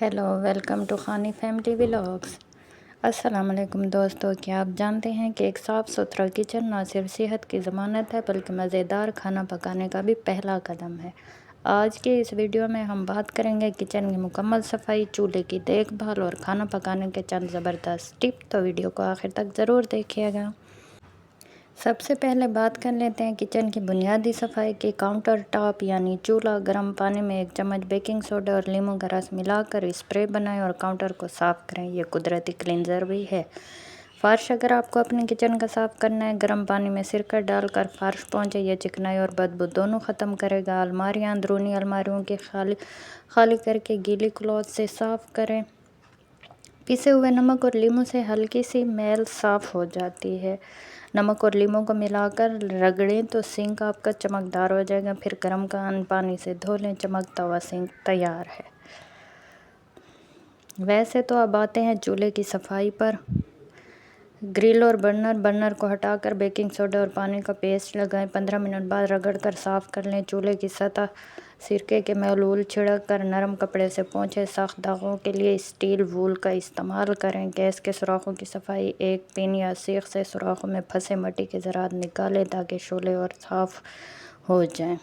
Hello, welcome to खानी family vlogs. अस्सलाम वालेकुम दोस्तों, क्या आप जानते हैं कि एक साफ़ सुथरा किचन न सिर्फ सेहत की ज़मानत है बल्कि मज़ेदार खाना पकाने का भी पहला कदम है। आज के इस वीडियो में हम बात करेंगे किचन की मुकम्मल सफाई, चूल्हे की देखभाल और खाना पकाने के चंद ज़बरदस्त टिप। तो वीडियो को आखिर तक ज़रूर देखिएगा। सबसे पहले बात कर लेते हैं किचन की बुनियादी सफाई की। काउंटर टॉप यानी चूल्हा, गर्म पानी में 1 चम्मच बेकिंग सोडा और लीमू का रस मिलाकर स्प्रे बनाएं और काउंटर को साफ़ करें। ये कुदरती क्लींजर भी है। फ़र्श, अगर आपको अपने किचन का साफ़ करना है, गर्म पानी में सिरका डालकर फ़र्श पोंछें। यह चिकनाई और बदबू दोनों ख़त्म करेगा। अलमारियाँ, अंदरूनी अलमारियों की खाली करके गीली क्लॉथ से साफ़ करें। पिसे हुए नमक और लीमू से हल्की सी मैल साफ़ हो जाती है। नमक और लीमू को मिलाकर रगड़ें तो सिंक आपका चमकदार हो जाएगा। फिर गर्म पानी से धो लें। चमकता हुआ सिंक तैयार है। वैसे तो अब आते हैं चूल्हे की सफाई पर। ग्रिल और बर्नर को हटाकर बेकिंग सोडा और पानी का पेस्ट लगाएं। 15 मिनट बाद रगड़कर साफ़ कर लें। चूल्हे की सतह सिरके के महलूल छिड़क कर नरम कपड़े से पोंछें। सख्त दागों के लिए स्टील वूल का इस्तेमाल करें। गैस के सुराखों की सफाई, एक पिन या सीख से सुराखों में फंसे मिट्टी के ज़रात निकालें ताकि शोले और साफ़ हो जाएं।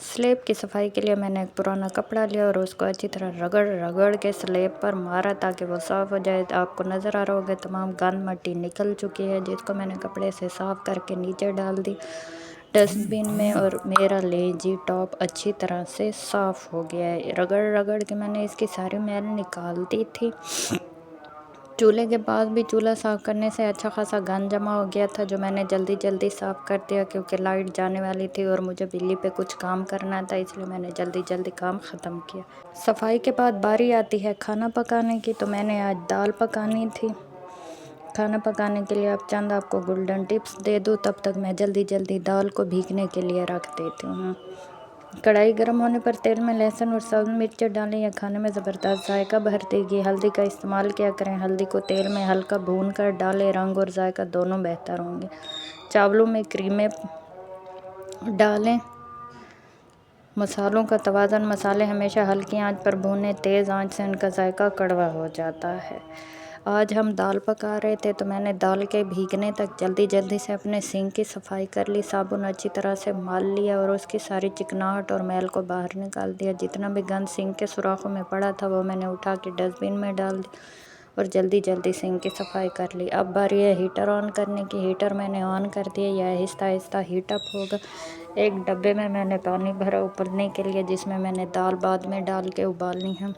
स्लैब की सफाई के लिए मैंने एक पुराना कपड़ा लिया और उसको अच्छी तरह रगड़ के स्लैब पर मारा ताकि वो साफ़ हो जाए। आपको नज़र आ रहा होगा तमाम गंद मिट्टी निकल चुकी है, जिसको मैंने कपड़े से साफ़ करके नीचे डाल दी डस्टबिन में। और मेरा लेजी टॉप अच्छी तरह से साफ़ हो गया है। रगड़ के मैंने इसकी सारी मैल निकाल दी थी। चूल्हे के पास भी चूल्हा साफ़ करने से अच्छा खासा गंद जमा हो गया था, जो मैंने जल्दी साफ़ कर दिया क्योंकि लाइट जाने वाली थी और मुझे बिजली पे कुछ काम करना था, इसलिए मैंने जल्दी काम ख़त्म किया। सफाई के बाद बारी आती है खाना पकाने की। तो मैंने आज दाल पकानी थी। खाना पकाने के लिए अब चंद आपको गोल्डन टिप्स दे दूँ, तब तक मैं जल्दी दाल को भीगने के लिए रख देती हूँ। कढ़ाई गर्म होने पर तेल में लहसुन और सब्ज़ मिर्च डालें। यह खाने में ज़बरदस्त जायका भर देगी। हल्दी का इस्तेमाल किया करें। हल्दी को तेल में हल्का भून कर डालें। रंग और जायका दोनों बेहतर होंगे। चावलों में क्रीमें डालें। मसालों का तवाज़न, मसाले हमेशा हल्की आंच पर भूनें। तेज़ आंच से उनका जायका कड़वा हो जाता है। आज हम दाल पका रहे थे तो मैंने दाल के भीगने तक जल्दी से अपने सिंक की सफाई कर ली। साबुन अच्छी तरह से मल लिया और उसकी सारी चिकनाहट और मैल को बाहर निकाल दिया। जितना भी गंद सिंक के सुराखों में पड़ा था वो मैंने उठा के डस्टबिन में डाल दी और जल्दी सिंक की सफाई कर ली। अब बारी है हीटर ऑन करने की। हीटर मैंने ऑन कर दिया। यह आहिस्ता हीटअप होगा। एक डब्बे में मैंने पानी भरा उबलने के लिए, जिसमें मैंने दाल बाद में डाल के उबालनी है।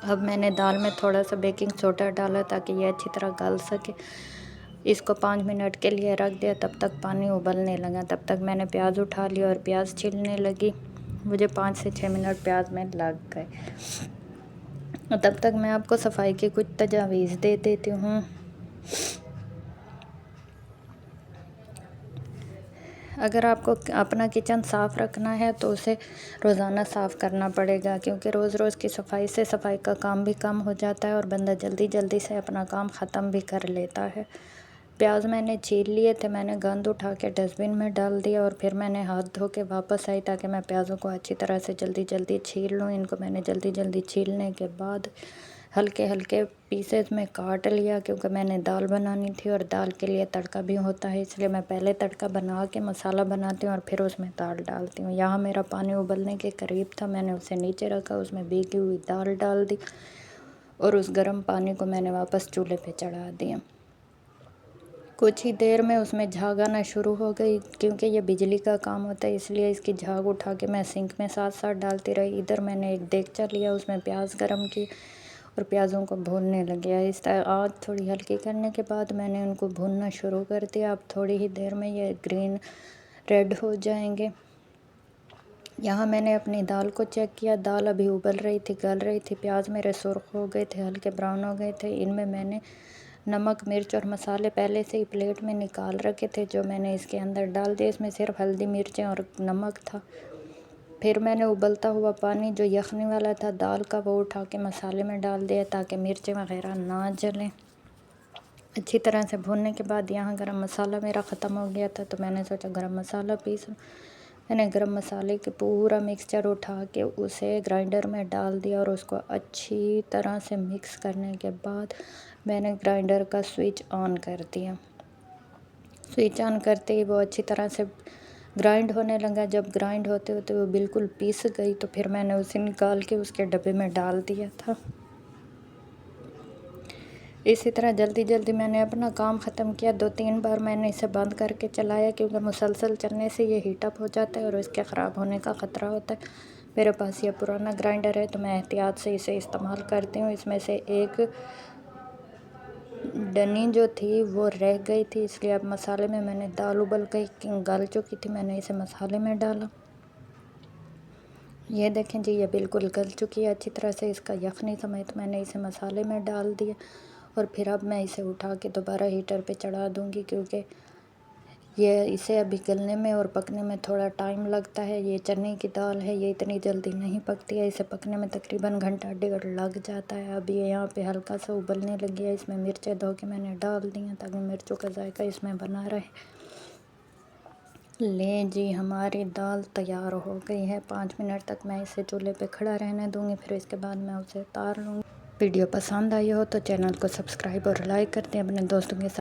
अब मैंने दाल में थोड़ा सा बेकिंग सोडा डाला ताकि ये अच्छी तरह गल सके। इसको 5 मिनट के लिए रख दिया। तब तक पानी उबलने लगा। तब तक मैंने प्याज उठा लिया और प्याज छीलने लगी। मुझे 5 से 6 मिनट प्याज में लग गए। तब तक मैं आपको सफाई की कुछ तजावीज़ दे देती हूँ। अगर आपको अपना किचन साफ़ रखना है तो उसे रोज़ाना साफ़ करना पड़ेगा, क्योंकि रोज़ की सफाई से सफाई का काम भी कम हो जाता है और बंदा जल्दी से अपना काम ख़त्म भी कर लेता है। प्याज मैंने छील लिए थे। मैंने गंद उठा के डस्टबिन में डाल दिया और फिर मैंने हाथ धो के वापस आई ताकि मैं प्याज़ों को अच्छी तरह से जल्दी छील लूँ। इनको मैंने जल्दी छीलने के बाद हल्के पीसेस में काट लिया, क्योंकि मैंने दाल बनानी थी और दाल के लिए तड़का भी होता है, इसलिए मैं पहले तड़का बना के मसाला बनाती हूँ और फिर उसमें दाल डालती हूँ। यहाँ मेरा पानी उबलने के करीब था। मैंने उसे नीचे रखा, उसमें भीगी हुई दाल डाल दी और उस गर्म पानी को मैंने वापस चूल्हे पे चढ़ा दिया। कुछ ही देर में उसमें झाग आना शुरू हो गई। क्योंकि ये बिजली का काम होता है, इसलिए इसकी झाग उठा के मैं सिंक में साथ डालती रही। इधर मैंने एक देगचा लिया, उसमें प्याज गरम की और प्याज़ों को भूनने लगे। इस आग थोड़ी हल्की करने के बाद मैंने उनको भूनना शुरू कर दिया। अब थोड़ी ही देर में ये ग्रीन रेड हो जाएंगे। यहाँ मैंने अपनी दाल को चेक किया। दाल अभी उबल रही थी, गल रही थी। प्याज मेरे सुर्ख हो गए थे, हल्के ब्राउन हो गए थे। इनमें मैंने नमक, मिर्च और मसाले पहले से ही प्लेट में निकाल रखे थे, जो मैंने इसके अंदर डाल दिए। इसमें सिर्फ हल्दी, मिर्चें और नमक था। फिर मैंने उबलता हुआ पानी जो यखनी वाला था दाल का, वो उठा के मसाले में डाल दिया ताकि मिर्चें वगैरह ना जलें। अच्छी तरह से भूनने के बाद यहाँ गरम मसाला मेरा ख़त्म हो गया था, तो मैंने सोचा गरम मसाला पीस लूँ। मैंने गरम मसाले के पूरा मिक्सचर उठा के उसे ग्राइंडर में डाल दिया और उसको अच्छी तरह से मिक्स करने के बाद मैंने ग्राइंडर का स्विच ऑन कर दिया। स्विच ऑन करते ही वो अच्छी तरह से ग्राइंड होने लगा। जब ग्राइंड होते होते वो बिल्कुल पीस गई तो फिर मैंने उसे निकाल के उसके डब्बे में डाल दिया था। इसी तरह जल्दी जल्दी मैंने अपना काम ख़त्म किया। 2-3 बार मैंने इसे बंद करके चलाया क्योंकि मुसलसल चलने से ये हीट अप हो जाता है और इसके ख़राब होने का ख़तरा होता है। मेरे पास ये पुराना ग्राइंडर है तो मैं एहतियात से इसे इस्तेमाल करती हूँ। इसमें से एक डनी जो थी वो रह गई थी, इसलिए अब मसाले में मैंने दाल उबल गई गल चुकी थी, मैंने इसे मसाले में डाला। ये देखें जी, ये बिल्कुल गल चुकी है अच्छी तरह से। इसका यखनी समेत मैंने इसे मसाले में डाल दिया और फिर अब मैं इसे उठा के दोबारा हीटर पे चढ़ा दूँगी क्योंकि ये इसे अभी गलने में और पकने में थोड़ा टाइम लगता है। ये चने की दाल है, ये इतनी जल्दी नहीं पकती है, इसे पकने में तकरीबन घंटा डेढ़ लग जाता है। अब ये यहाँ पे हल्का सा उबलने लगी है। इसमें मिर्चें धो के मैंने डाल दी हैं ताकि मिर्चों का जायका इसमें बना रहे। ले जी, हमारी दाल तैयार हो गई है। 5 मिनट तक मैं इसे चूल्हे पे खड़ा रहने दूँगी, फिर इसके बाद मैं उसे उतार लूँगी। वीडियो पसंद आई हो तो चैनल को सब्सक्राइब और लाइक कर दें, अपने दोस्तों के साथ